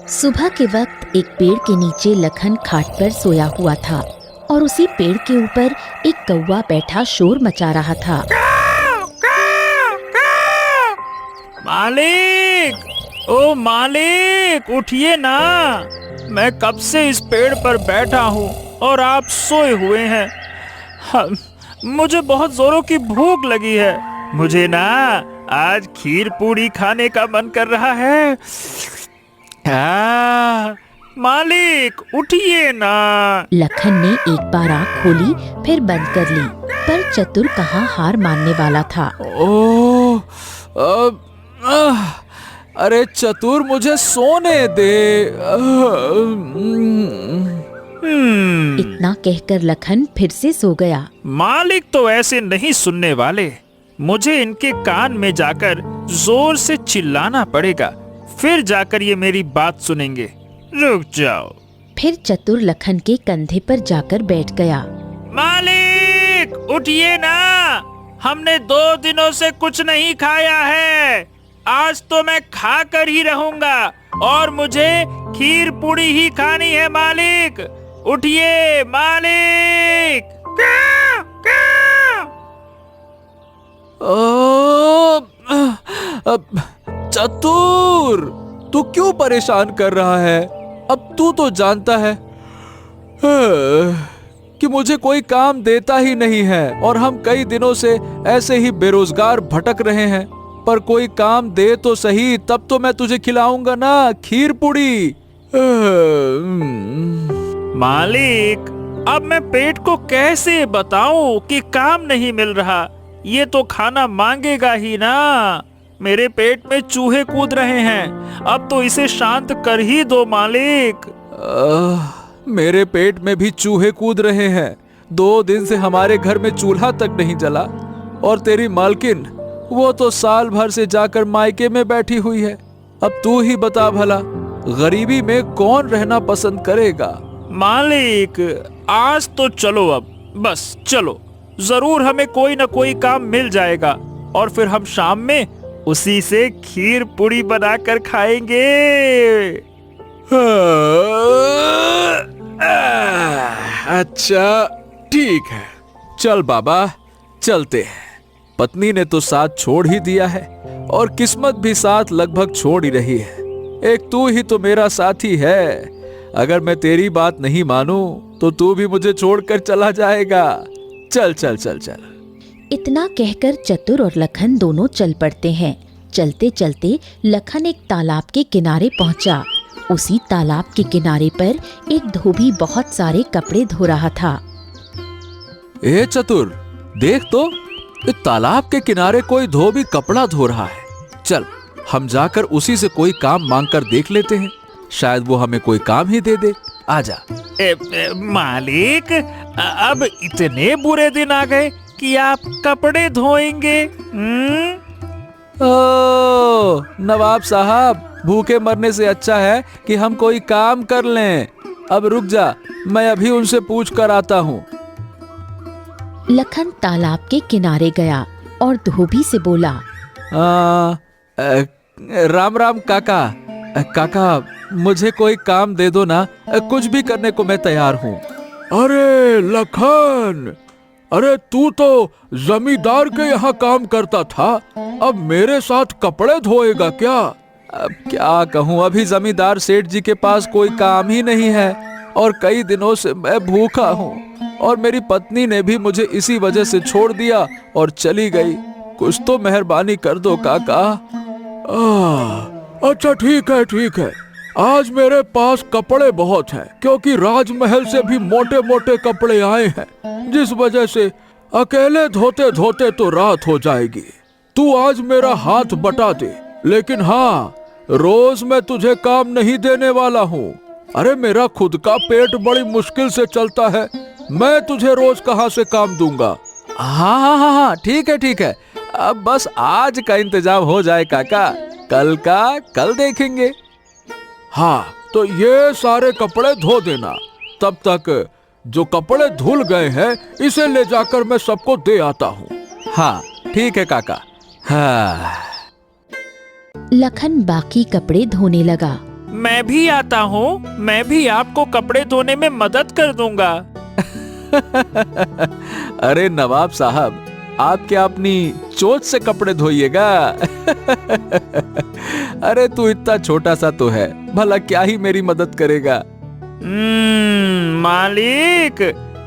सुबह के वक्त एक पेड़ के नीचे लखन खाट पर सोया हुआ था और उसी पेड़ के ऊपर एक कौवा बैठा शोर मचा रहा था। मालिक, ओ मालिक, उठिए ना। मैं कब से इस पेड़ पर बैठा हूँ और आप सोए हुए हैं। मुझे बहुत जोरों की भूख लगी है। मुझे ना आज खीर पूड़ी खाने का मन कर रहा है। मालिक, उठिए ना। लखन ने एक बार आँख खोली फिर बंद कर ली, पर चतुर कहाँ हार मानने वाला था। ओह, अरे चतुर, मुझे सोने दे। इतना कहकर लखन फिर से सो गया। मालिक तो ऐसे नहीं सुनने वाले। मुझे इनके कान में जाकर जोर से चिल्लाना पड़ेगा, फिर जाकर ये मेरी बात सुनेंगे। रुक जाओ। फिर चतुर लखन के कंधे पर जाकर बैठ गया। मालिक, उठिए ना। हमने 2 दिनों से कुछ नहीं खाया है। आज तो मैं खा कर ही रहूंगा और मुझे खीर पूड़ी ही खानी है। मालिक, उठिए मालिक। चतुर, तू क्यों परेशान कर रहा है? अब तू तो जानता है कि मुझे कोई काम देता ही नहीं है और हम कई दिनों से ऐसे ही बेरोजगार भटक रहे हैं। पर कोई काम दे तो सही, तब तो मैं तुझे खिलाऊंगा ना खीर पूड़ी। मालिक, अब मैं पेट को कैसे बताऊं कि काम नहीं मिल रहा। ये तो खाना मांगेगा ही ना। मेरे पेट में चूहे कूद रहे हैं। अब तो इसे शांत कर ही दो मालिक। मेरे पेट में भी चूहे कूद रहे हैं। 2 दिन से हमारे घर में चूल्हा तक नहीं जला और तेरी मालकिन, वो तो साल भर से जाकर मायके में बैठी हुई है। अब तू ही बता भला, गरीबी में कौन रहना पसंद करेगा? मालिक, आज तो चलो, अब बस चलो। जरूर हमें कोई न कोई काम मिल जाएगा और फिर हम शाम में उसी से खीर पूड़ी बनाकर खाएंगे। अच्छा ठीक है, चल बाबा, चलते हैं। पत्नी ने तो साथ छोड़ ही दिया है और किस्मत भी साथ लगभग छोड़ ही रही है। एक तू ही तो मेरा साथी है। अगर मैं तेरी बात नहीं मानूं तो तू भी मुझे छोड़कर चला जाएगा। चल चल चल चल। इतना कहकर चतुर और लखन दोनों चल पड़ते हैं। चलते चलते लखन एक तालाब के किनारे पहुंचा। उसी तालाब के किनारे पर एक धोबी बहुत सारे कपड़े धो रहा था। ए चतुर, देख तो, इस तालाब के किनारे कोई धोबी कपड़ा धो रहा है। चल, हम जाकर उसी से कोई काम मांगकर देख लेते हैं। शायद वो हमें कोई काम ही दे दे। आजा। मालिक, अब इतने बुरे दिन आ गए कि आप कपड़े धोएंगे? ओ नवाब साहब, भूखे मरने से अच्छा है कि हम कोई काम कर लें। अब रुक जा, मैं अभी उनसे पूछ कर आता हूँ। लखन तालाब के किनारे गया और धोबी से बोला, राम राम काका। काका, मुझे कोई काम दे दो ना, कुछ भी करने को मैं तैयार हूँ। अरे लखन, अरे तू तो जमींदार के यहाँ काम करता था, अब मेरे साथ कपड़े धोएगा क्या? अब क्या कहूँ, अभी जमींदार सेठ जी के पास कोई काम ही नहीं है और कई दिनों से मैं भूखा हूँ और मेरी पत्नी ने भी मुझे इसी वजह से छोड़ दिया और चली गई। कुछ तो मेहरबानी कर दो काका। अच्छा ठीक है, ठीक है। आज मेरे पास कपड़े बहुत हैं, क्योंकि राजमहल से भी मोटे मोटे कपड़े आए हैं, जिस वजह से अकेले धोते धोते तो रात हो जाएगी। तू आज मेरा हाथ बटा दे, लेकिन हाँ, रोज मैं तुझे काम नहीं देने वाला हूँ। अरे मेरा खुद का पेट बड़ी मुश्किल से चलता है, मैं तुझे रोज कहाँ से काम दूंगा? हाँ हाँ हाँ हाँ, ठीक है ठीक है। अब बस आज का इंतजाम हो जाए काका, कल का कल देखेंगे। हाँ, तो ये सारे कपड़े धो देना। तब तक जो कपड़े धुल गए हैं, इसे ले जाकर मैं सबको दे आता हूँ। हाँ ठीक है काका। हाँ। लखन बाकी कपड़े धोने लगा। मैं भी आता हूँ, मैं भी आपको कपड़े धोने में मदद कर दूंगा। अरे नवाब साहब, आप क्या अपनी चोंच से कपड़े धोइएगा? अरे तू इतना छोटा सा तो है, भला क्या ही मेरी मदद करेगा? मालिक,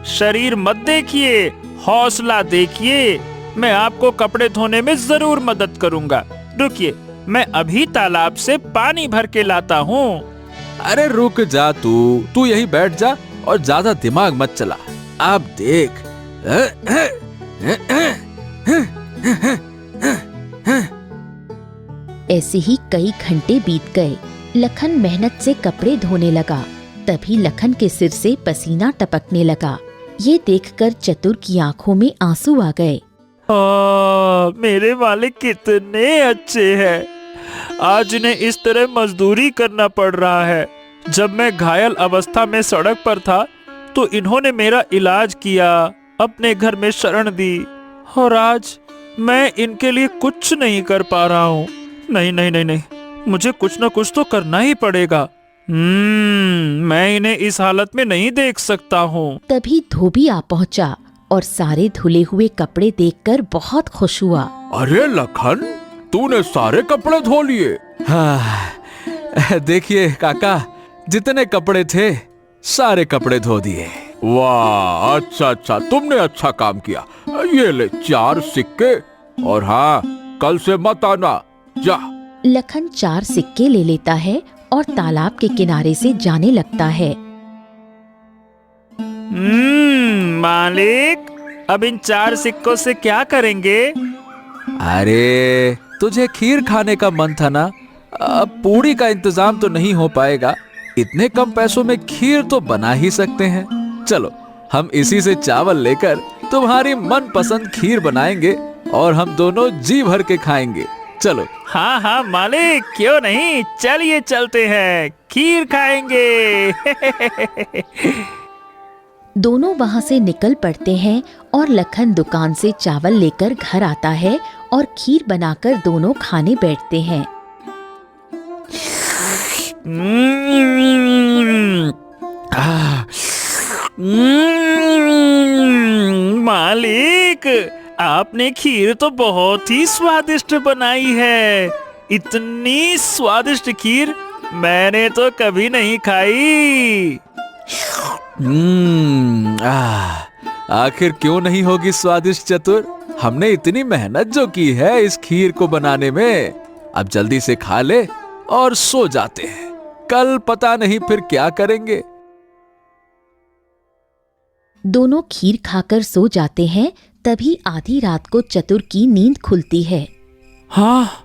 शरीर मत देखिए, हौसला देखिए। मैं आपको कपड़े धोने में जरूर मदद करूंगा। रुकिए, मैं अभी तालाब से पानी भर के लाता हूँ। अरे रुक जा, तू यही बैठ जा और ज्यादा दिमाग मत चला। आप देख। ऐसे ही कई घंटे बीत गए। लखन मेहनत से कपड़े धोने लगा। तभी लखन के सिर से पसीना टपकने लगा। ये देखकर चतुर की आंखों में आंसू आ गए। मेरे मालिक कितने अच्छे हैं। आज इन्हें इस तरह मजदूरी करना पड़ रहा है। जब मैं घायल अवस्था में सड़क पर था तो इन्होंने मेरा इलाज किया, अपने घर में शरण दी, और आज मैं इनके लिए कुछ नहीं कर पा रहा हूँ। नहीं नहीं नहीं नहीं, मुझे कुछ ना कुछ तो करना ही पड़ेगा। मैं इन्हें इस हालत में नहीं देख सकता हूँ। तभी धोबी आ पहुँचा और सारे धुले हुए कपड़े देखकर बहुत खुश हुआ। अरे लखन, तूने सारे कपड़े धो लिए? हाँ, देखिए काका, जितने कपड़े थे सारे कपड़े धो दिए। वाह, अच्छा अच्छा, तुमने अच्छा काम किया। ये ले 4 सिक्के, और हाँ, कल से मत आना, जा। लखन 4 सिक्के ले लेता है और तालाब के किनारे से जाने लगता है। मालिक, अब इन 4 सिक्कों से क्या करेंगे? अरे तुझे खीर खाने का मन था ना, अब पूरी का इंतजाम तो नहीं हो पाएगा। इतने कम पैसों में खीर तो बना ही सकते हैं। चलो, हम इसी से चावल लेकर तुम्हारी मनपसंद खीर बनाएंगे और हम दोनों जी भर के खाएंगे। चलो। हाँ हाँ मालिक, क्यों नहीं, चलिए चलते हैं, खीर खाएंगे। दोनों वहां से निकल पड़ते हैं और लखन दुकान से चावल लेकर घर आता है और खीर बनाकर दोनों खाने बैठते हैं। मालिक, आपने खीर तो बहुत ही स्वादिष्ट बनाई है। इतनी स्वादिष्ट खीर मैंने तो कभी नहीं खाई। आखिर क्यों नहीं होगी स्वादिष्ट चतुर? हमने इतनी मेहनत जो की है इस खीर को बनाने में। अब जल्दी से खा ले और सो जाते हैं, कल पता नहीं फिर क्या करेंगे। दोनों खीर खाकर सो जाते हैं। तभी आधी रात को चतुर की नींद खुलती है। हाँ,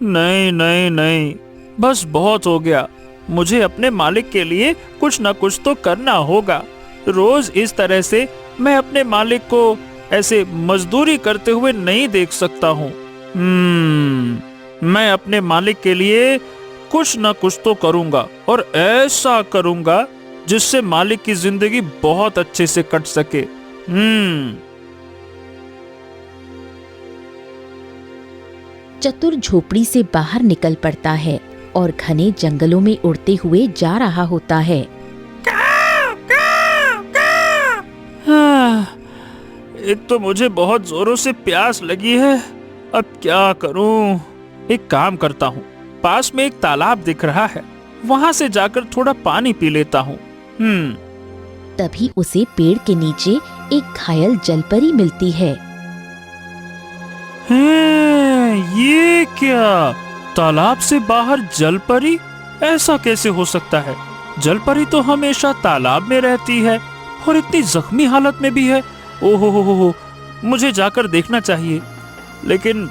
नहीं नहीं नहीं, बस बहुत हो गया। मुझे अपने मालिक के लिए कुछ ना कुछ तो करना होगा। रोज इस तरह से मैं अपने मालिक को ऐसे मजदूरी करते हुए नहीं देख सकता हूँ। मैं अपने मालिक के लिए कुछ ना कुछ तो करूँगा, और ऐसा करूँगा जिससे मालिक की जिंदगी बहुत अच्छे से कट सके। चतुर झोपड़ी से बाहर निकल पड़ता है और घने जंगलों में उड़ते हुए जा रहा होता है। एक तो मुझे बहुत जोरों से प्यास लगी है, अब क्या करूं? एक काम करता हूँ, पास में एक तालाब दिख रहा है, वहां से जाकर थोड़ा पानी पी लेता हूँ। तभी उसे पेड़ के नीचे एक घायल जलपरी मिलती है। ये क्या? तालाब से बाहर जलपरी? ऐसा कैसे हो सकता है? जलपरी तो हमेशा तालाब में रहती है और इतनी जख्मी हालत में भी है। ओहो, मुझे जाकर देखना चाहिए। लेकिन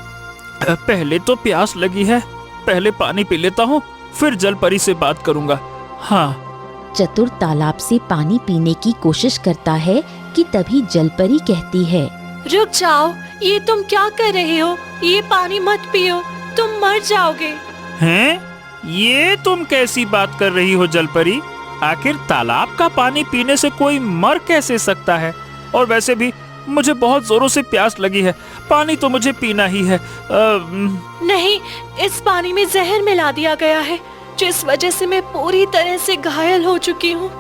पहले तो प्यास लगी है, पहले पानी पी लेता हूँ, फिर जलपरी से बात करूंगा। हाँ। चतुर तालाब से पानी पीने की कोशिश करता है कि तभी जलपरी कहती है, रुक जाओ, ये तुम क्या कर रहे हो? ये पानी मत पियो, तुम मर जाओगे। हैं? ये तुम कैसी बात कर रही हो जलपरी? आखिर तालाब का पानी पीने से कोई मर कैसे सकता है? और वैसे भी मुझे बहुत जोरों से प्यास लगी है, पानी तो मुझे पीना ही है। नहीं, इस पानी में जहर मिला दिया गया है, जिस वजह से मैं पूरी तरह से घायल हो चुकी हूँ।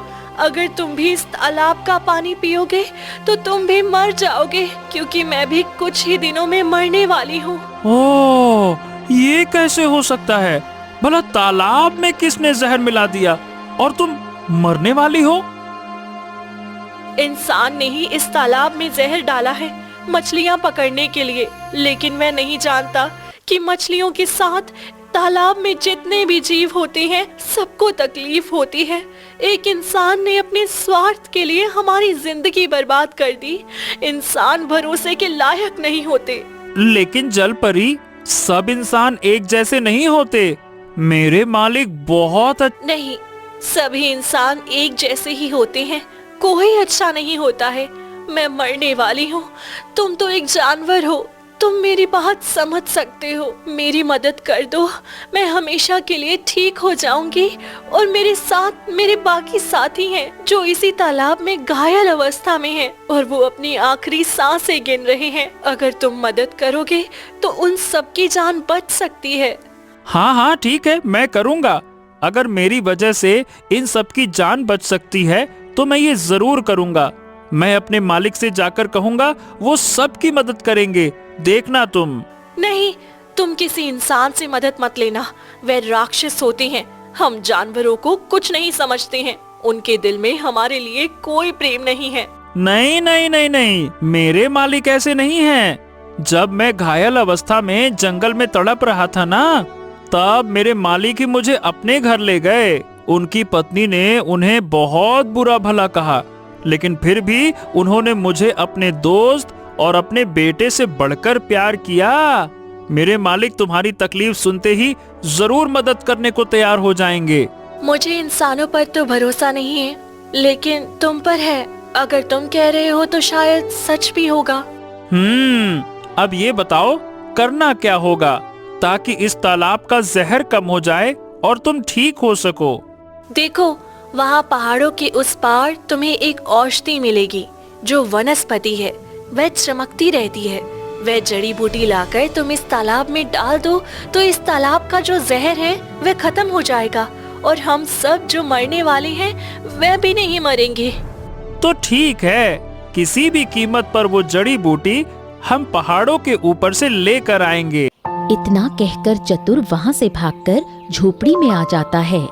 अगर तुम भी इस तालाब का पानी पियोगे तो तुम भी मर जाओगे, क्योंकि मैं भी कुछ ही दिनों में मरने वाली हूँ। ओह, ये कैसे हो सकता है? भला तालाब में किसने जहर मिला दिया और तुम मरने वाली हो? इंसान ने ही इस तालाब में जहर डाला है मछलियाँ पकड़ने के लिए, लेकिन मैं नहीं जानता कि मछलियों के साथ तालाब में जितने भी जीव होते हैं सबको तकलीफ होती है। एक इंसान ने अपने स्वार्थ के लिए हमारी जिंदगी बर्बाद कर दी। इंसान भरोसे के लायक नहीं होते। लेकिन जल परी, सब इंसान एक जैसे नहीं होते। मेरे मालिक बहुत नहीं, सभी इंसान एक जैसे ही होते हैं, कोई अच्छा नहीं होता है। मैं मरने वाली हूँ, तुम तो एक जानवर हो, तुम मेरी बात समझ सकते हो। मेरी मदद कर दो, मैं हमेशा के लिए ठीक हो जाऊंगी। और मेरे साथ मेरे बाकी साथी हैं जो इसी तालाब में घायल अवस्था में हैं और वो अपनी आखिरी सांसें गिन रहे हैं। अगर तुम मदद करोगे तो उन सबकी जान बच सकती है। हाँ हाँ ठीक है, मैं करूँगा। अगर मेरी वजह से इन सब की जान बच सकती है तो मैं ये जरूर करूँगा। मैं अपने मालिक से जाकर कहूँगा, वो सबकी मदद करेंगे, देखना तुम। नहीं, तुम किसी इंसान से मदद मत लेना, वे राक्षस होते हैं। हम जानवरों को कुछ नहीं समझते हैं, उनके दिल में हमारे लिए कोई प्रेम नहीं है। नहीं नहीं नहीं नहीं, मेरे मालिक ऐसे नहीं हैं। जब मैं घायल अवस्था में जंगल में तड़प रहा था ना, तब मेरे मालिक ही मुझे अपने घर ले गए। उनकी पत्नी ने उन्हें बहुत बुरा भला कहा, लेकिन फिर भी उन्होंने मुझे अपने दोस्त और अपने बेटे से बढ़कर प्यार किया। मेरे मालिक तुम्हारी तकलीफ सुनते ही जरूर मदद करने को तैयार हो जाएंगे। मुझे इंसानों पर तो भरोसा नहीं है, लेकिन तुम पर है। अगर तुम कह रहे हो तो शायद सच भी होगा। अब ये बताओ, करना क्या होगा ताकि इस तालाब का जहर कम हो जाए और तुम ठीक हो सको? देखो, वहाँ पहाड़ों के उस पार तुम्हें एक औषधि मिलेगी जो वनस्पति है। वह चमकती रहती है। वह जड़ी बूटी लाकर तुम इस तालाब में डाल दो तो इस तालाब का जो जहर है वह खत्म हो जाएगा और हम सब जो मरने वाले हैं वह भी नहीं मरेंगे। तो ठीक है, किसी भी कीमत पर वो जड़ी बूटी हम पहाड़ों के ऊपर से लेकर आएंगे। इतना कहकर चतुर वहाँ से भागकर झोपड़ी में आ जाता है।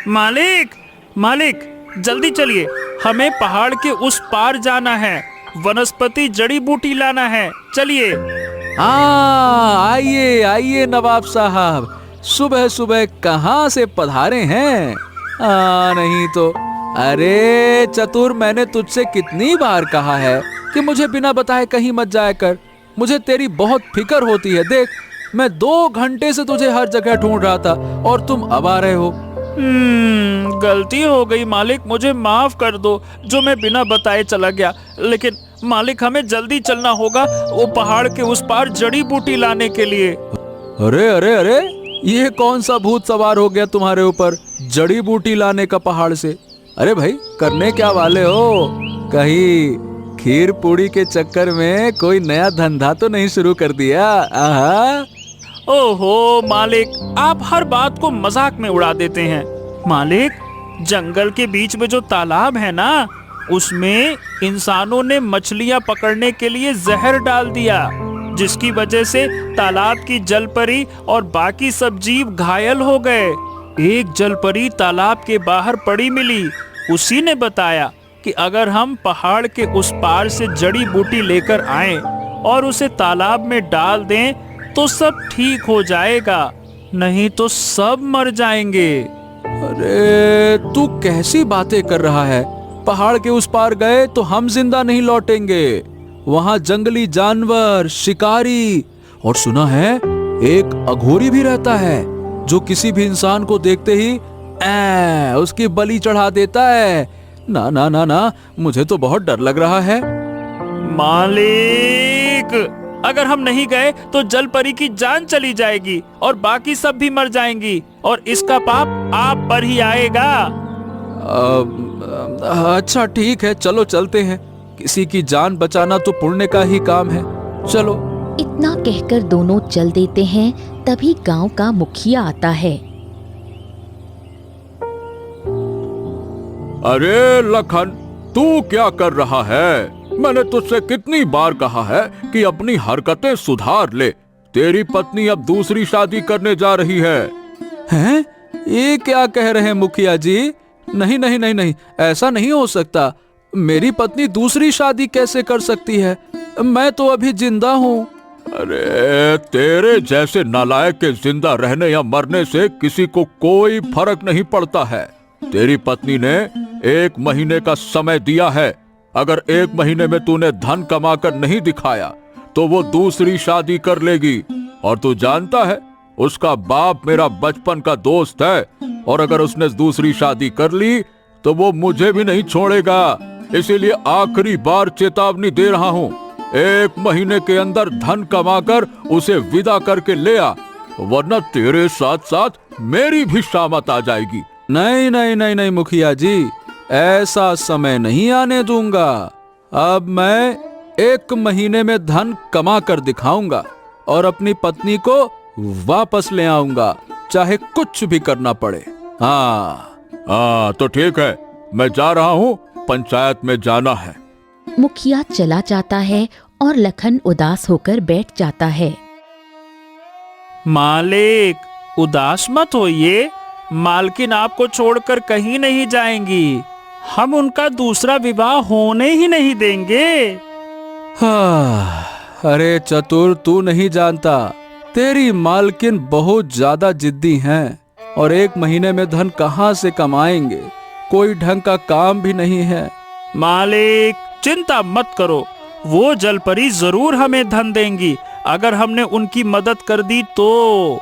मालिक, मालिक, जल्दी चलिए, हमें पहाड़ के उस पार जाना है, वनस्पति जड़ी बूटी लाना है, चलिए। हाँ, आइए आइए नवाब साहब, सुबह सुबह कहाँ से पधारे हैं? नहीं तो। अरे चतुर, मैंने तुझसे कितनी बार कहा है कि मुझे बिना बताए कहीं मत जाया कर। मुझे तेरी बहुत फिक्र होती है। देख, मैं 2 घंटे से तुझे हर जगह ढूंढ रहा था और तुम अब आ रहे हो। गलती हो गई मालिक, मुझे माफ कर दो जो मैं बिना बताए चला गया। लेकिन मालिक, हमें जल्दी चलना होगा वो पहाड़ के उस पार जड़ी बूटी लाने के लिए। अरे अरे अरे, ये कौन सा भूत सवार हो गया तुम्हारे ऊपर, जड़ी बूटी लाने का पहाड़ से? अरे भाई, करने क्या वाले हो? कहीं खीर पूड़ी के चक्कर में कोई नया धंधा तो नहीं शुरू कर दिया? आहा। ओहो मालिक, आप हर बात को मजाक में उड़ा देते हैं। मालिक, जंगल के बीच में जो तालाब है ना, उसमें इंसानों ने मछलियां पकड़ने के लिए जहर डाल दिया, जिसकी वजह से तालाब की जलपरी और बाकी सब जीव घायल हो गए। एक जलपरी तालाब के बाहर पड़ी मिली। उसी ने बताया कि अगर हम पहाड़ के उस पार से जड़ी बूटी लेकर आएं और उसे तालाब में डाल दें तो सब ठीक हो जाएगा, नहीं तो सब मर जाएंगे। अरे तू कैसी बातें कर रहा है? पहाड़ के उस पार गए तो हम जिंदा नहीं लौटेंगे। वहाँ जंगली जानवर, शिकारी और सुना है एक अघोरी भी रहता है जो किसी भी इंसान को देखते ही उसकी बलि चढ़ा देता है। ना ना ना ना, मुझे तो बहुत डर लग रहा है। मालिक, अगर हम नहीं गए तो जलपरी की जान चली जाएगी और बाकी सब भी मर जाएंगी और इसका पाप आप पर ही आएगा। अच्छा ठीक है, चलो चलते हैं। किसी की जान बचाना तो पुण्य का ही काम है। चलो। इतना कहकर दोनों चल देते हैं। तभी गांव का मुखिया आता है। अरे लखन, तू क्या कर रहा है? मैंने तुझसे कितनी बार कहा है कि अपनी हरकतें सुधार ले। तेरी पत्नी अब दूसरी शादी करने जा रही है। हैं? ये क्या कह रहे हैं मुखिया जी? नहीं नहीं नहीं नहीं, ऐसा नहीं हो सकता। मेरी पत्नी दूसरी शादी कैसे कर सकती है? मैं तो अभी जिंदा हूँ। अरे तेरे जैसे नालायक के जिंदा रहने या मरने से किसी को कोई फर्क नहीं पड़ता है। तेरी पत्नी ने 1 महीने का समय दिया है। अगर 1 महीने में तूने धन कमाकर नहीं दिखाया तो वो दूसरी शादी कर लेगी। और तू जानता है, उसका बाप मेरा बचपन का दोस्त है, और अगर उसने दूसरी शादी कर ली तो वो मुझे भी नहीं छोड़ेगा। इसीलिए आखिरी बार चेतावनी दे रहा हूँ, 1 महीने के अंदर धन कमाकर उसे विदा करके ले आ, वरना तेरे साथ साथ मेरी भी शामत आ जाएगी। नहीं नहीं नहीं नहीं मुखिया जी, ऐसा समय नहीं आने दूंगा। अब मैं 1 महीने में धन कमा कर दिखाऊंगा और अपनी पत्नी को वापस ले आऊंगा, चाहे कुछ भी करना पड़े। हाँ तो ठीक है, मैं जा रहा हूँ, पंचायत में जाना है। मुखिया चला जाता है और लखन उदास होकर बैठ जाता है। मालिक, उदास मत होइए। मालकिन आपको छोड़कर कहीं नहीं जाएंगी। हम उनका दूसरा विवाह होने ही नहीं देंगे। हाँ, अरे चतुर, तू नहीं जानता, तेरी मालकिन बहुत ज्यादा जिद्दी हैं और 1 महीने में धन कहाँ से कमाएंगे? कोई ढंग का काम भी नहीं है। मालिक, चिंता मत करो, वो जलपरी जरूर हमें धन देंगी अगर हमने उनकी मदद कर दी तो।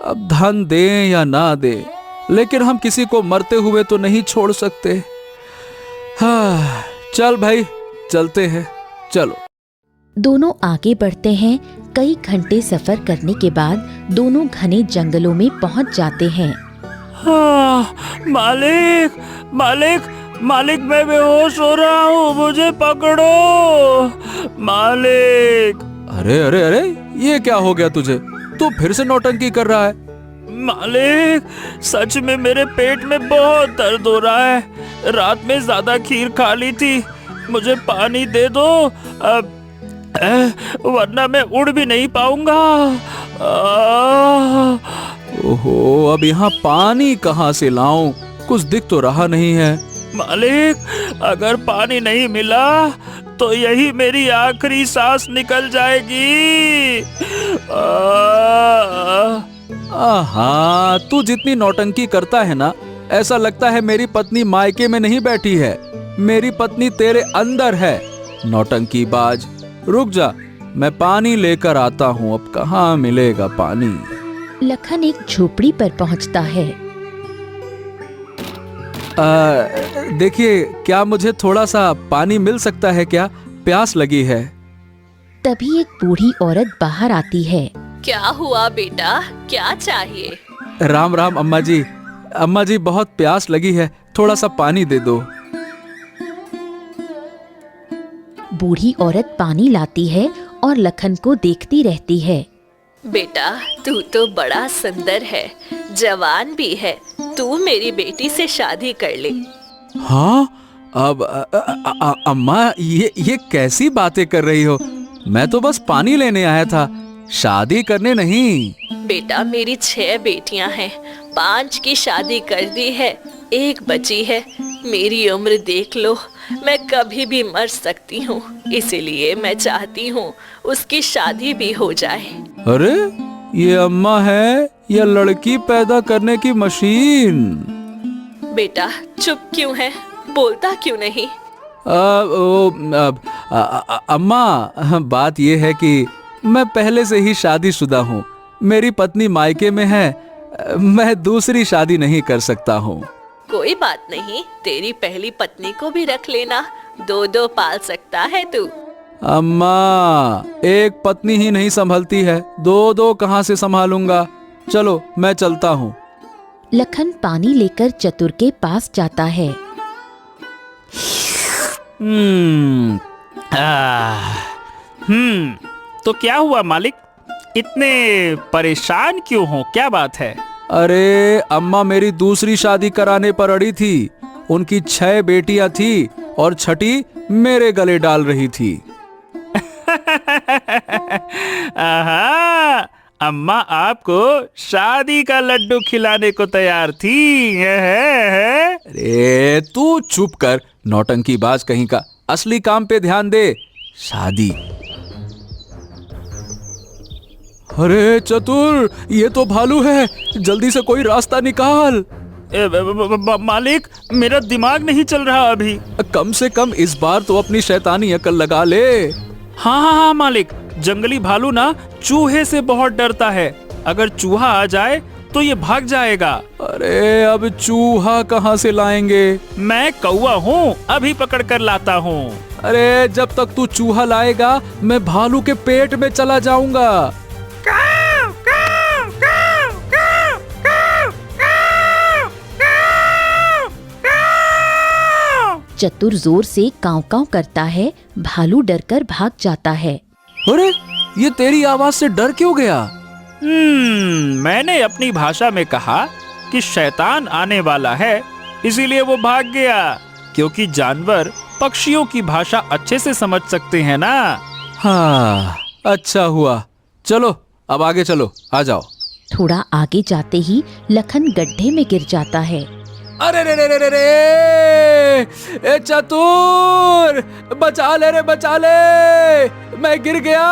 अब धन दें या ना दें, लेकिन हम किसी को मरते हुए तो नहीं छोड़ सकते। हाँ, चल भाई, चलते हैं, चलो। दोनों आगे बढ़ते हैं। कई घंटे सफर करने के बाद दोनों घने जंगलों में पहुंच जाते हैं। हाँ, मालिक मालिक मालिक, मैं बेहोश हो रहा हूँ, मुझे पकड़ो मालिक। अरे अरे अरे, ये क्या हो गया तुझे? तू फिर से नौटंकी कर रहा है? मालिक, सच में मेरे पेट में बहुत दर्द हो रहा है। रात में ज्यादा खीर खा ली थी, मुझे पानी दे दो, वरना मैं उड़ भी नहीं पाऊंगा। ओहो, अब यहाँ पानी कहाँ से लाऊं? कुछ दिख तो रहा नहीं है। मालिक, अगर पानी नहीं मिला तो यही मेरी आखिरी सांस निकल जाएगी। हाँ, तू जितनी नौटंकी करता है ना, ऐसा लगता है मेरी पत्नी मायके में नहीं बैठी है, मेरी पत्नी तेरे अंदर है। नौटंकी बाज, रुक जा, मैं पानी लेकर आता हूँ। अब कहाँ मिलेगा पानी? लखन एक झोपड़ी पर पहुंचता है। देखिए, क्या मुझे थोड़ा सा पानी मिल सकता है क्या? प्यास लगी है। तभी एक बूढ़ी औरत बाहर आती है। क्या हुआ बेटा, क्या चाहिए? राम राम अम्मा जी। अम्मा जी, बहुत प्यास लगी है, थोड़ा सा पानी दे दो। बूढ़ी औरत पानी लाती है और लखन को देखती रहती है। बेटा, तू तो बड़ा सुंदर है, जवान भी है, तू मेरी बेटी से शादी कर ले। हाँ, अब अम्मा, ये कैसी बातें कर रही हो? मैं तो बस पानी लेने आया था, शादी करने नहीं। बेटा, मेरी 6 बेटियां हैं, 5 की शादी कर दी है, 1 बची है। मेरी उम्र देख लो, मैं कभी भी मर सकती हूँ, इसीलिए मैं चाहती हूँ उसकी शादी भी हो जाए। अरे, ये अम्मा है या लड़की पैदा करने की मशीन? बेटा, चुप क्यों है, बोलता क्यों नहीं? अम्मा, बात ये है कि मैं पहले से ही शादीशुदा हूँ, मेरी पत्नी मायके में है, मैं दूसरी शादी नहीं कर सकता हूँ। कोई बात नहीं, तेरी पहली पत्नी को भी रख लेना, 2-2 पाल सकता है तू। अम्मा, एक पत्नी ही नहीं संभलती है, 2-2 कहाँ से संभालूंगा? चलो, मैं चलता हूँ। लखन पानी लेकर चतुर के पास जाता है। हम्म तो क्या हुआ मालिक, इतने परेशान क्यों हो, क्या बात है? अरे अम्मा मेरी दूसरी शादी कराने पर अड़ी थी। उनकी 6 बेटियां थी और छठी मेरे गले डाल रही थी। आहा, अम्मा आपको शादी का लड्डू खिलाने को तैयार थी है? अरे तू चुप कर, नौटंकी बाज कहीं का। असली काम पे ध्यान दे, शादी। अरे चतुर, ये तो भालू है, जल्दी से कोई रास्ता निकाल। मालिक, मेरा दिमाग नहीं चल रहा अभी। कम से कम इस बार तो अपनी शैतानी अकल लगा ले। हाँ मालिक, जंगली भालू ना चूहे से बहुत डरता है। अगर चूहा आ जाए तो ये भाग जाएगा। अरे अब चूहा कहाँ से लाएंगे? मैं कौवा हूँ, अभी पकड़ कर लाता हूँ। अरे जब तक तू चूहा लाएगा मैं भालू के पेट में चला जाऊंगा। चतुर जोर से काँव काँव करता है। भालू डरकर भाग जाता है। अरे ये तेरी आवाज से डर क्यों गया? मैंने अपनी भाषा में कहा कि शैतान आने वाला है, इसीलिए वो भाग गया। क्योंकि जानवर पक्षियों की भाषा अच्छे से समझ सकते हैं ना। हाँ, अच्छा हुआ। चलो अब आगे चलो, आ जाओ। थोड़ा आगे जाते ही लखन गड्ढे में गिर जाता है। अरे रे रे रे रे रे, ए चतुर, बचा ले रे, बचा ले, मैं गिर गया।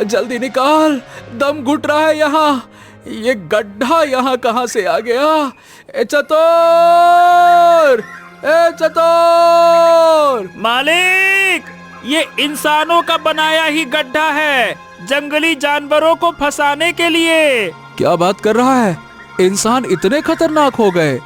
जल्दी निकाल, दम घुट रहा है यहाँ। ये गड्ढा यहाँ कहाँ से आ गया? ए चतुर, ए चतुर। मालिक, ये इंसानों का बनाया ही गड्ढा है, जंगली जानवरों को फंसाने के लिए। क्या बात कर रहा है? इंसान इतने खतरनाक हो गए?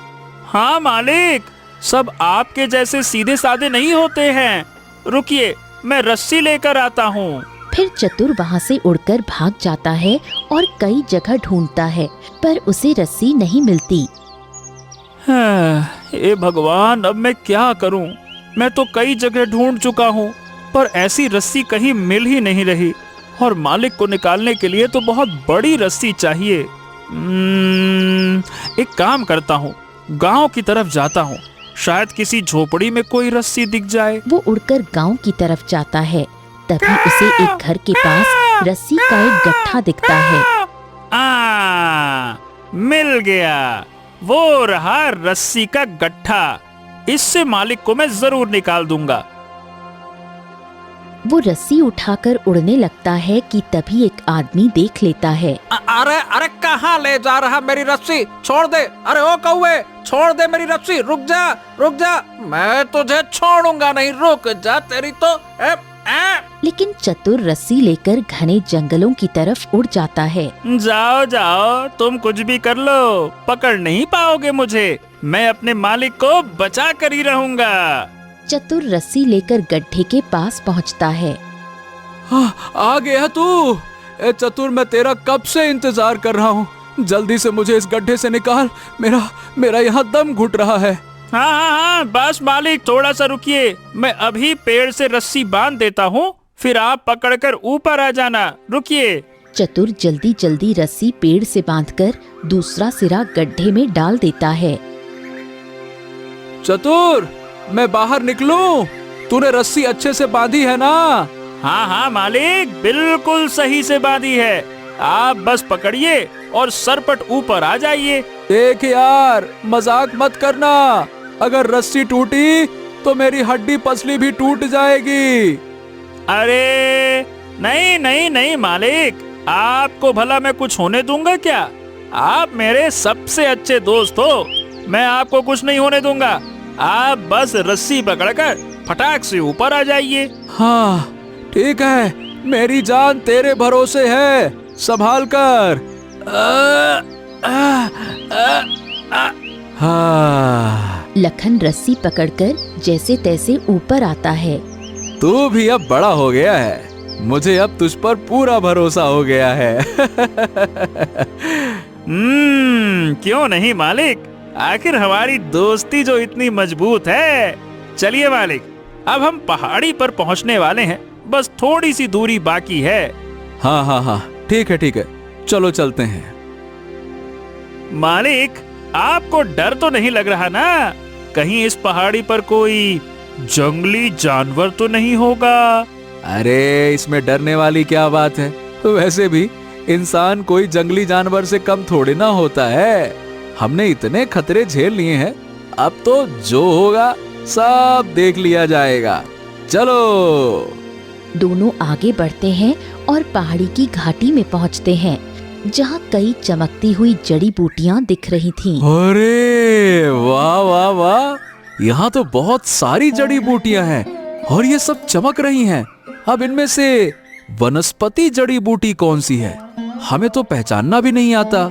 हाँ मालिक, सब आपके जैसे सीधे साधे नहीं होते हैं। रुकिए, मैं रस्सी लेकर आता हूँ। फिर चतुर वहाँ से उड़कर भाग जाता है और कई जगह ढूंढता है, पर उसे रस्सी नहीं मिलती। हे भगवान, अब मैं क्या करूँ? मैं तो कई जगह ढूंढ चुका हूँ, पर ऐसी रस्सी कहीं मिल ही नहीं रही। और मालिक को निकालने के लिए तो बहुत बड़ी रस्सी चाहिए। एक काम करता हूँ, गांव की तरफ जाता हूँ, शायद किसी झोपड़ी में कोई रस्सी दिख जाए। वो उड़कर गांव की तरफ जाता है। तभी उसे एक घर के पास रस्सी का एक गट्ठा दिखता है। मिल गया, वो रहा रस्सी का गट्ठा। इससे मालिक को मैं जरूर निकाल दूंगा। वो रस्सी उठाकर उड़ने लगता है कि तभी एक आदमी देख लेता है। अरे अरे, कहाँ ले जा रहा मेरी रस्सी? छोड़ दे। अरे ओ कौवे, छोड़ दे मेरी रस्सी। रुक जा, रुक जा, मैं तुझे छोड़ूंगा नहीं। रुक जा, तेरी तो लेकिन चतुर रस्सी लेकर घने जंगलों की तरफ उड़ जाता है। जाओ जाओ, तुम कुछ भी कर लो, पकड़ नहीं पाओगे मुझे। मैं अपने मालिक को बचा कर ही रहूंगा। चतुर रस्सी लेकर गड्ढे के पास पहुंचता है। आ गया तू? ए चतुर, मैं तेरा कब से इंतजार कर रहा हूँ। जल्दी से मुझे इस गड्ढे से निकाल, मेरा यहाँ दम घुट रहा है। हाँ, बस मालिक, थोड़ा सा रुकिए, मैं अभी पेड़ से रस्सी बांध देता हूँ, फिर आप पकड़कर ऊपर आ जाना। रुकिए। चतुर जल्दी जल्दी रस्सी पेड़ से बांधकर दूसरा सिरा गड्ढे में डाल देता है। चतुर, मैं बाहर निकलूं? तूने रस्सी अच्छे से बांधी है ना? हाँ मालिक, बिल्कुल सही से बांधी है। आप बस पकड़िए और सरपट ऊपर आ जाइए। देख यार, मजाक मत करना। अगर रस्सी टूटी तो मेरी हड्डी पसली भी टूट जाएगी। अरे नहीं मालिक, आपको भला मैं कुछ होने दूंगा क्या? आप मेरे सबसे अच्छे दोस्त हो, मैं आपको कुछ नहीं होने दूंगा। आप बस रस्सी पकड़कर फटाक से ऊपर आ जाइए। हाँ ठीक है, मेरी जान तेरे भरोसे है, संभाल कर। हाँ। लखन रस्सी पकड़कर जैसे तैसे ऊपर आता है। तू भी अब बड़ा हो गया है, मुझे अब तुझ पर पूरा भरोसा हो गया है। क्यों नहीं मालिक, आखिर हमारी दोस्ती जो इतनी मजबूत है। चलिए मालिक, अब हम पहाड़ी पर पहुंचने वाले हैं, बस थोड़ी सी दूरी बाकी है। हाँ हाँ हाँ, ठीक है, चलो चलते हैं। मालिक, आपको डर तो नहीं लग रहा ना? कहीं इस पहाड़ी पर कोई जंगली जानवर तो नहीं होगा? अरे इसमें डरने वाली क्या बात है? वैसे भी इंसान कोई जंगली जानवर से कम थोड़े ना होता है। हमने इतने खतरे झेल लिए हैं, अब तो जो होगा सब देख लिया जाएगा। चलो। दोनों आगे बढ़ते हैं और पहाड़ी की घाटी में पहुंचते हैं, जहाँ कई चमकती हुई जड़ी बूटियां दिख रही थीं। अरे वाह वाह वाह, यहाँ तो बहुत सारी जड़ी बूटियां हैं और ये सब चमक रही हैं। अब इनमें से वनस्पति जड़ी बूटी कौन सी है? हमें तो पहचानना भी नहीं आता।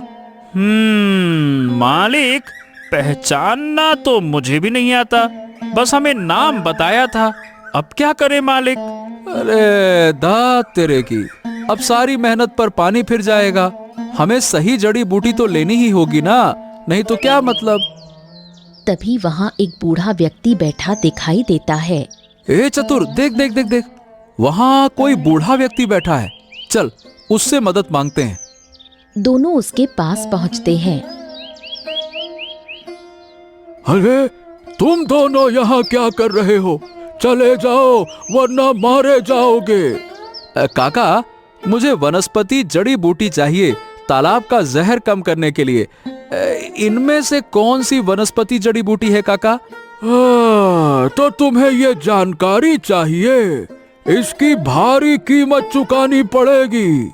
मालिक, पहचानना तो मुझे भी नहीं आता, बस हमें नाम बताया था। अब क्या करें मालिक? अरे दात तेरे की, अब सारी मेहनत पर पानी फिर जाएगा। हमें सही जड़ी बूटी तो लेनी ही होगी ना, नहीं तो क्या मतलब। तभी वहाँ एक बूढ़ा व्यक्ति बैठा दिखाई देता है। ए चतुर, देख देख देख देख, वहाँ कोई बूढ़ा व्यक्ति बैठा है। चल उससे मदद मांगते हैं। दोनों उसके पास पहुँचते हैं। अरे तुम दोनों यहाँ क्या कर रहे हो? चले जाओ वरना मारे जाओगे। काका, मुझे वनस्पति जड़ी बूटी चाहिए तालाब का जहर कम करने के लिए। इनमें से कौन सी वनस्पति जड़ी बूटी है काका? तो तुम्हें ये जानकारी चाहिए, इसकी भारी कीमत चुकानी पड़ेगी।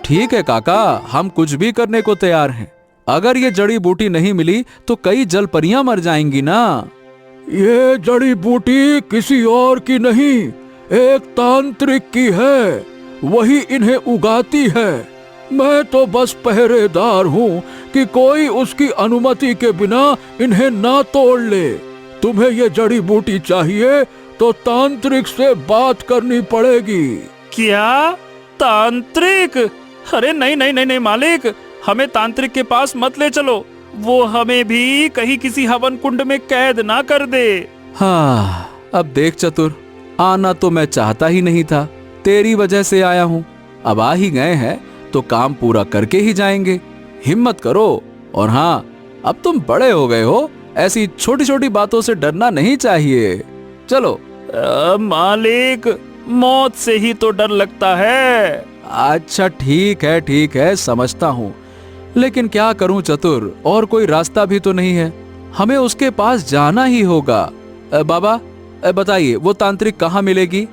ठीक है काका, हम कुछ भी करने को तैयार हैं। अगर ये जड़ी बूटी नहीं मिली तो कई जल परियां मर जाएंगी ना। ये जड़ी बूटी किसी और की नहीं, एक तांत्रिक की है, वही इन्हें उगाती है। मैं तो बस पहरेदार हूँ कि कोई उसकी अनुमति के बिना इन्हें ना तोड़ ले। तुम्हें ये जड़ी बूटी चाहिए तो तांत्रिक से बात करनी पड़ेगी। क्या तांत्रिक? अरे नहीं नहीं नहीं नहीं मालिक, हमें तांत्रिक के पास मत ले चलो, वो हमें भी कहीं किसी हवन कुंड में कैद ना कर दे। हाँ, अब देख चतुर, आना तो मैं चाहता ही नहीं था, तेरी वजह से आया हूँ। अब आ ही गए हैं तो काम पूरा करके ही जाएंगे। हिम्मत करो। और हाँ, अब तुम बड़े हो गए हो, ऐसी छोटी छोटी बातों से डरना नहीं चाहिए। चलो। मालिक, मौत से ही तो डर लगता है। अच्छा ठीक है, समझता हूँ, लेकिन क्या करूँ चतुर, और कोई रास्ता भी तो नहीं है। हमें उसके पास जाना ही होगा। बाबा बताइए, वो तांत्रिक कहाँ मिलेगी?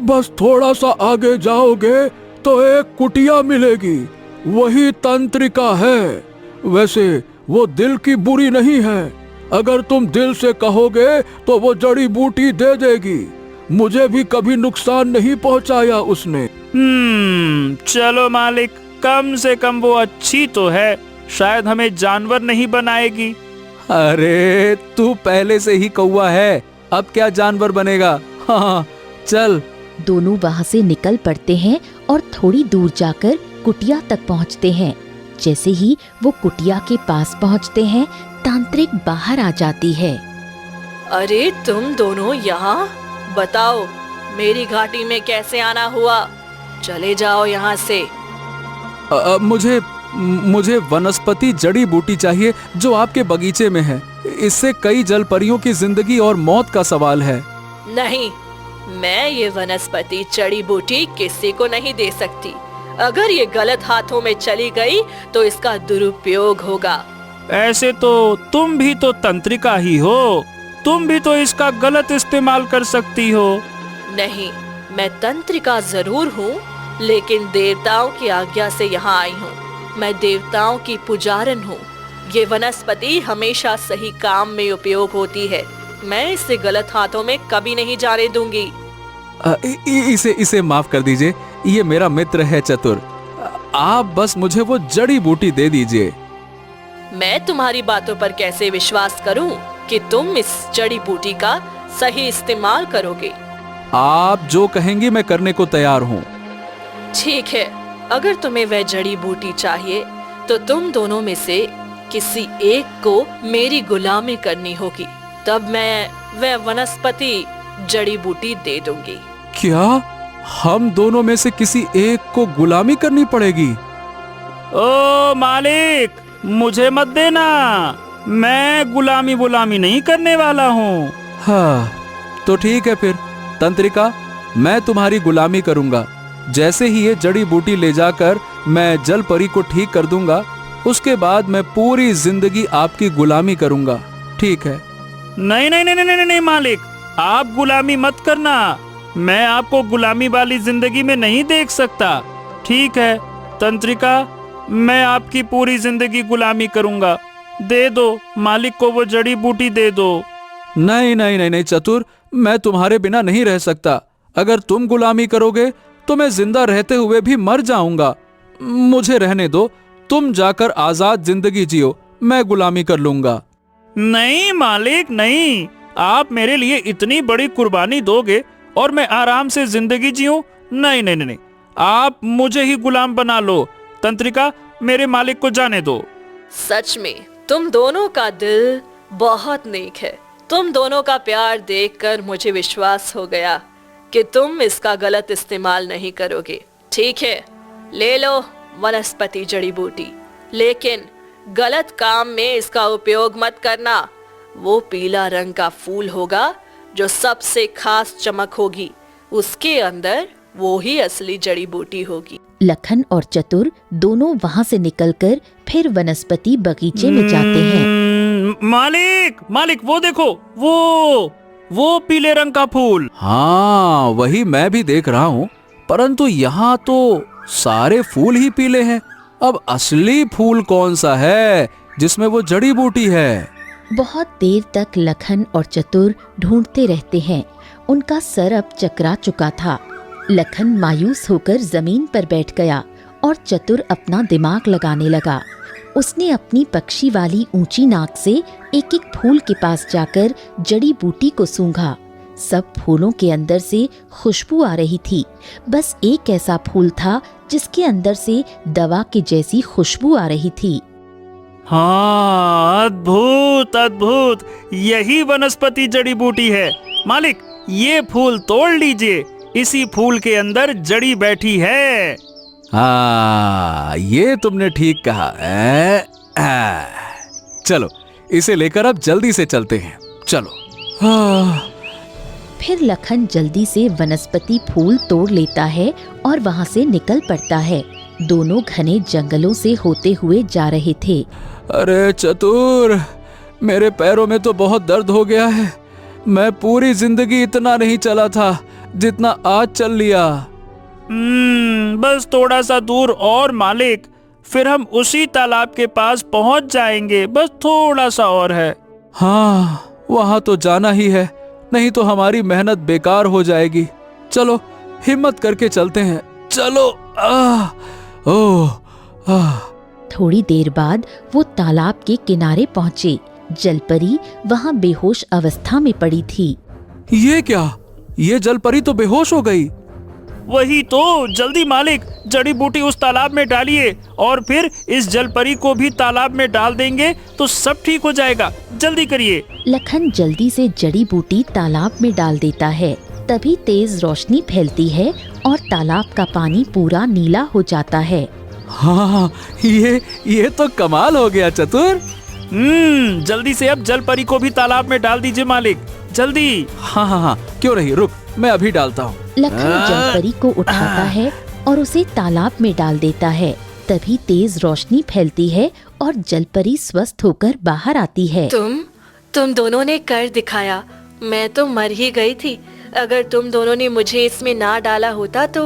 बस थोड़ा सा आगे जाओगे तो एक कुटिया मिलेगी, वही तंत्रिका है। वैसे वो दिल की बुरी नहीं है, अगर तुम दिल से कहोगे तो वो जड़ी बूटी दे देगी। मुझे भी कभी नुकसान नहीं पहुंचाया उसने। चलो मालिक, कम से कम वो अच्छी तो है, शायद हमें जानवर नहीं बनाएगी। अरे तू पहले से ही कौवा है, अब क्या जानवर बनेगा। हाँ चल। दोनों वहाँ से निकल पड़ते हैं और थोड़ी दूर जाकर कुटिया तक पहुँचते हैं। जैसे ही वो कुटिया के पास पहुँचते हैं, तांत्रिक बाहर आ जाती है। अरे तुम दोनों यहाँ, बताओ मेरी घाटी में कैसे आना हुआ? चले जाओ यहाँ से। मुझे वनस्पति जड़ी बूटी चाहिए जो आपके बगीचे में है। इससे कई जल परियों की जिंदगी और मौत का सवाल है। नहीं, मैं ये वनस्पति जड़ी बूटी किसी को नहीं दे सकती। अगर ये गलत हाथों में चली गई तो इसका दुरुपयोग होगा। ऐसे तो तुम भी तो तंत्रिका ही हो, तुम भी तो इसका गलत इस्तेमाल कर सकती हो। नहीं, मैं तंत्रिका जरूर हूँ, लेकिन देवताओं की आज्ञा से यहाँ आई हूँ। मैं देवताओं की पुजारन हूँ। ये वनस्पति हमेशा सही काम में उपयोग होती है। मैं इसे गलत हाथों में कभी नहीं जाने दूंगी। इसे माफ कर दीजिए, ये मेरा मित्र है चतुर। आप बस मुझे वो जड़ी बूटी दे दीजिए। मैं तुम्हारी बातों पर कैसे विश्वास करूं कि तुम इस जड़ी बूटी का सही इस्तेमाल करोगे? आप जो कहेंगी मैं करने को तैयार हूँ। ठीक है, अगर तुम्हें वह जड़ी बूटी चाहिए तो तुम दोनों में से किसी एक को मेरी गुलामी करनी होगी, तब मैं वह वनस्पति जड़ी बूटी दे दूंगी। क्या हम दोनों में से किसी एक को गुलामी करनी पड़ेगी? ओ मालिक, मुझे मत देना, मैं गुलामी नहीं करने वाला हूँ। हाँ, तो ठीक है फिर तंत्रिका, मैं तुम्हारी गुलामी करूंगा। जैसे ही ये जड़ी बूटी ले जाकर मैं जल परी को ठीक कर दूंगा, उसके बाद मैं पूरी जिंदगी आपकी गुलामी करूंगा, ठीक है? नहीं नहीं नहीं नहीं नहीं मालिक, आप गुलामी मत करना, मैं आपको गुलामी वाली जिंदगी में नहीं देख सकता। ठीक है तंत्रिका, मैं आपकी पूरी जिंदगी गुलामी करूंगा। दे दो मालिक को वो जड़ी बूटी दे दो। नहीं नहीं नहीं नहीं चतुर, मैं तुम्हारे बिना नहीं रह सकता। अगर तुम गुलामी करोगे तो मैं जिंदा रहते हुए भी मर जाऊंगा। मुझे रहने दो, तुम जाकर आजाद जिंदगी जियो, मैं गुलामी कर लूंगा। नहीं मालिक नहीं, आप मेरे लिए इतनी बड़ी कुर्बानी दोगे और मैं आराम से जिंदगी जीऊं? नहीं नहीं नहीं, आप मुझे ही गुलाम बना लो। तंत्रिका, मेरे मालिक को जाने दो। सच में तुम दोनों का दिल बहुत नेक है। तुम दोनों का प्यार देखकर मुझे विश्वास हो गया कि तुम इसका गलत इस्तेमाल नहीं करोगे। ठीक है, ले लो वनस्पति जड़ी बूटी, लेकिन गलत काम में इसका उपयोग मत करना। वो पीला रंग का फूल होगा जो सबसे खास चमक होगी, उसके अंदर वो ही असली जड़ी बूटी होगी। लखन और चतुर दोनों वहाँ से निकलकर फिर वनस्पति बगीचे में जाते हैं। मालिक मालिक, वो देखो, वो पीले रंग का फूल। हाँ, वही मैं भी देख रहा हूँ, परंतु यहाँ तो सारे फूल ही पीले हैं। अब असली फूल कौन सा है जिसमें वो जड़ी बूटी है? बहुत देर तक लखन और चतुर ढूंढते रहते हैं। उनका सर अब चकरा चुका था। लखन मायूस होकर जमीन पर बैठ गया और चतुर अपना दिमाग लगाने लगा। उसने अपनी पक्षी वाली ऊंची नाक से एक एक फूल के पास जाकर जड़ी बूटी को सूंघा। सब फूलों के अंदर से खुशबू आ रही थी। बस एक ऐसा फूल था जिसके अंदर से दवा के जैसी खुशबू आ रही थी। हाँ, अद्भुत अद्भुत, यही वनस्पति जड़ी बूटी है। मालिक, ये फूल तोड़ लीजिए, इसी फूल के अंदर जड़ी बैठी है। हाँ, ये तुमने ठीक कहा। चलो, इसे लेकर अब जल्दी से चलते हैं, चलो। फिर लखन जल्दी से वनस्पति फूल तोड़ लेता है और वहाँ से निकल पड़ता है। दोनों घने जंगलों से होते हुए जा रहे थे। अरे चतुर, मेरे पैरों में तो बहुत दर्द हो गया है। मैं पूरी जिंदगी इतना नहीं चला था जितना आज चल लिया। बस थोड़ा सा दूर और मालिक, फिर हम उसी तालाब के पास पहुंच जाएंगे। बस थोड़ा सा और है। हाँ, वहाँ तो जाना ही है, नहीं तो हमारी मेहनत बेकार हो जाएगी। चलो, हिम्मत करके चलते हैं, चलो। थोड़ी देर बाद वो तालाब के किनारे पहुँचे। जलपरी वहाँ बेहोश अवस्था में पड़ी थी। ये क्या? ये जलपरी तो बेहोश हो गई। वही तो, जल्दी मालिक, जड़ी बूटी उस तालाब में डालिए और फिर इस जलपरी को भी तालाब में डाल देंगे तो सब ठीक हो जाएगा। जल्दी करिए। लखन जल्दी से जड़ी बूटी तालाब में डाल देता है। तभी तेज रोशनी फैलती है और तालाब का पानी पूरा नीला हो जाता है। हाँ, ये तो कमाल हो गया चतुर। जल्दी से अब जलपरी को भी तालाब में डाल दीजिए मालिक, जल्दी। हाँ, क्यों नहीं, रुक, मैं अभी डालता हूँ। लखन जलपरी को उठाता है और उसे तालाब में डाल देता है। तभी तेज रोशनी फैलती है और जलपरी स्वस्थ होकर बाहर आती है। तुम दोनों ने कर दिखाया। मैं तो मर ही गई थी। अगर तुम दोनों ने मुझे इसमें ना डाला होता तो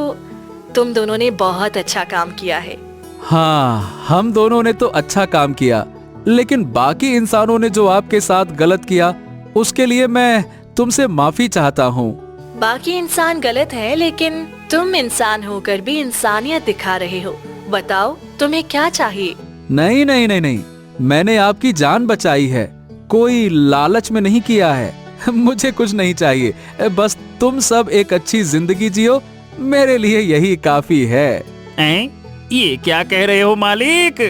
तुम दोनों ने बहुत अच्छा काम किया है। हाँ, हम दोनों ने तो अच्छा काम किया, लेकिन बाकी इंसानों ने जो आपके साथ गलत किया उसके लिए मैं तुमसे माफी चाहता हूँ। बाकी इंसान गलत है, लेकिन तुम इंसान होकर भी इंसानियत दिखा रहे हो। बताओ तुम्हें क्या चाहिए? नहीं नहीं नहीं नहीं, मैंने आपकी जान बचाई है, कोई लालच में नहीं किया है। मुझे कुछ नहीं चाहिए, बस तुम सब एक अच्छी जिंदगी जियो, मेरे लिए यही काफी है। ये क्या कह रहे हो मालिक?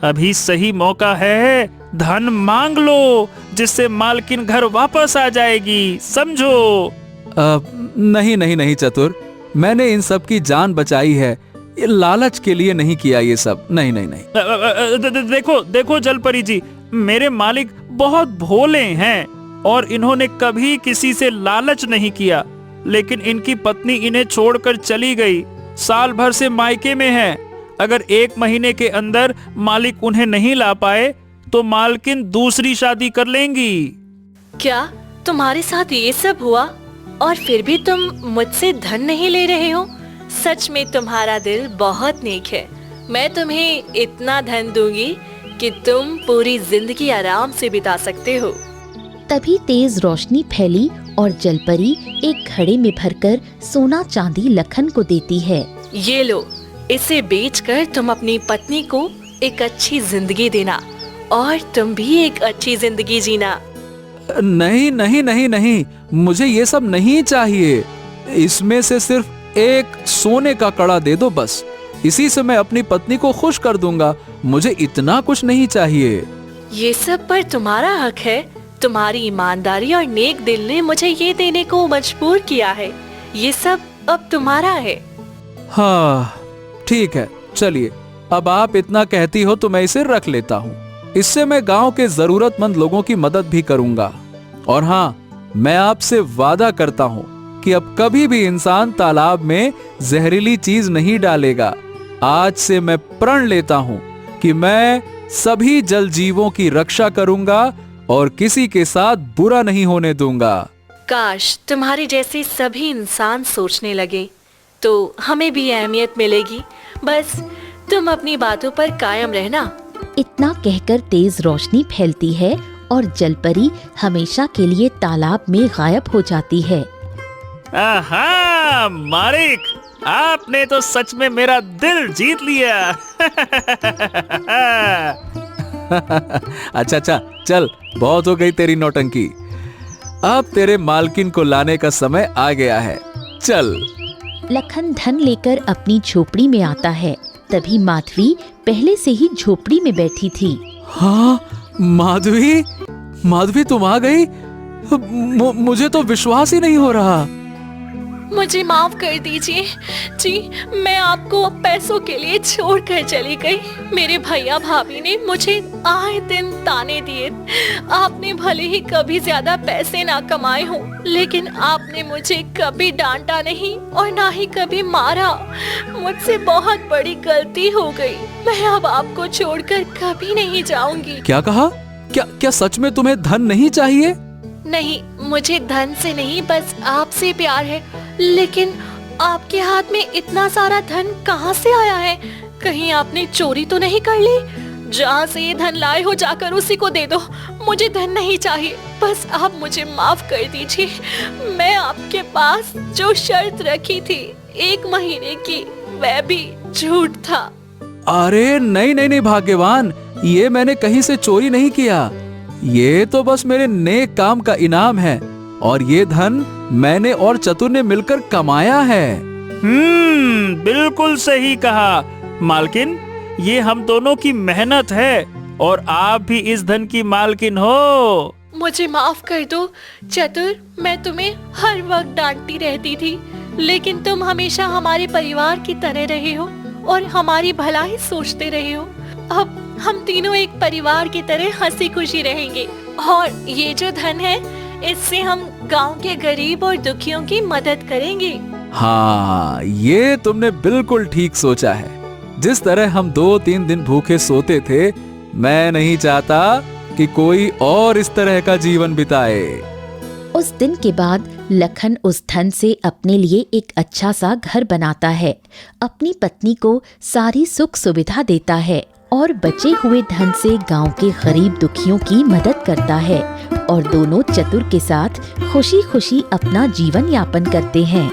अभी सही मौका है, धन मांग लो जिससे मालकिन घर वापस आ जाएगी, समझो। नहीं नहीं नहीं चतुर, मैंने इन सब की जान बचाई है, ये लालच के लिए नहीं किया ये सब। नहीं नहीं नहीं। देखो देखो जलपरी जी, मेरे मालिक बहुत भोले हैं और इन्होंने कभी किसी से लालच नहीं किया, लेकिन इनकी पत्नी इन्हें छोड़कर चली गई, साल भर से मायके में है। अगर 1 महीने के अंदर मालिक उन्हें नहीं ला पाए तो मालकिन दूसरी शादी कर लेंगी। क्या तुम्हारे साथ ये सब हुआ और फिर भी तुम मुझसे धन नहीं ले रहे हो? सच में तुम्हारा दिल बहुत नेक है। मैं तुम्हें इतना धन दूंगी कि तुम पूरी जिंदगी आराम से बिता सकते हो। तभी तेज रोशनी फैली और जलपरी एक घड़े में भरकर सोना चांदी लखन को देती है। ये लो, इसे बेचकर तुम अपनी पत्नी को एक अच्छी जिंदगी देना और तुम भी एक अच्छी जिंदगी जीना। नहीं नहीं नहीं नहीं, मुझे ये सब नहीं चाहिए। इसमें से सिर्फ एक सोने का कड़ा दे दो बस, इसी से मैं अपनी पत्नी को खुश कर दूंगा। मुझे इतना कुछ नहीं चाहिए। ये सब पर तुम्हारा हक है। तुम्हारी ईमानदारी और नेक दिल ने मुझे ये देने को मजबूर किया है। ये सब अब तुम्हारा है। हाँ ठीक है, चलिए, अब आप इतना कहती हो तो मैं इसे रख लेता हूँ। इससे मैं गांव के जरूरतमंद लोगों की मदद भी करूंगा। और हाँ, मैं आपसे वादा करता हूँ कि अब कभी भी इंसान तालाब में जहरीली चीज नहीं डालेगा। आज से मैं प्रण लेता हूँ कि मैं सभी जल जीवों की रक्षा करूंगा और किसी के साथ बुरा नहीं होने दूंगा। काश तुम्हारे जैसे सभी इंसान सोचने लगे तो हमें भी अहमियत मिलेगी। बस तुम अपनी बातों पर कायम रहना। इतना कहकर तेज रोशनी फैलती है और जलपरी हमेशा के लिए तालाब में गायब हो जाती है। आहा, मालिक, आपने तो सच में मेरा दिल जीत लिया। अच्छा अच्छा, चल, बहुत हो गई तेरी नौटंकी। अब तेरे मालकिन को लाने का समय आ गया है, चल। लखन धन लेकर अपनी झोपड़ी में आता है। तभी माधवी पहले से ही झोपड़ी में बैठी थी। हाँ, माधवी, माधवी तुम आ गई? मुझे तो विश्वास ही नहीं हो रहा। मुझे माफ कर दीजिए जी, मैं आपको पैसों के लिए छोड़कर चली गई। मेरे भैया भाभी ने मुझे आए दिन ताने दिए। आपने भले ही कभी ज्यादा पैसे ना कमाए हों, लेकिन आपने मुझे कभी डांटा नहीं और ना ही कभी मारा। मुझसे बहुत बड़ी गलती हो गई। मैं अब आपको छोड़कर कभी नहीं जाऊंगी। क्या कहा? क्या सच में तुम्हें धन नहीं चाहिए? नहीं, मुझे धन से नहीं, बस आपसे प्यार है। लेकिन आपके हाथ में इतना सारा धन कहाँ से आया है? कहीं आपने चोरी तो नहीं कर ली? जहाँ से ये धन लाए हो जाकर उसी को दे दो। मुझे धन नहीं चाहिए, बस आप मुझे माफ कर दीजिए। मैं आपके पास जो शर्त रखी थी 1 महीने की, वह भी झूठ था। अरे नहीं नहीं नहीं भाग्यवान, ये मैंने कहीं से चोरी नहीं किया। ये तो बस मेरे नेक काम का इनाम है और ये धन मैंने और चतुर ने मिलकर कमाया है। बिल्कुल सही कहा मालकिन, ये हम दोनों की मेहनत है और आप भी इस धन की मालकिन हो। मुझे माफ कर दो चतुर, मैं तुम्हें हर वक्त डांटती रहती थी, लेकिन तुम हमेशा हमारे परिवार की तरह रहे हो और हमारी भलाई सोचते रहे हो। अब हम तीनों एक परिवार की तरह हंसी खुशी रहेंगे और ये जो धन है, इससे हम गांव के गरीब और दुखियों की मदद करेंगे। हाँ, ये तुमने बिल्कुल ठीक सोचा है। जिस तरह हम 2-3 दिन भूखे सोते थे, मैं नहीं चाहता कि कोई और इस तरह का जीवन बिताए। उस दिन के बाद लखन उस धन से अपने लिए एक अच्छा सा घर बनाता है, अपनी पत्नी को सारी सुख सुविधा देता है और बचे हुए धन से गांव के गरीब दुखियों की मदद करता है और दोनों चतुर के साथ खुशी खुशी अपना जीवन यापन करते हैं।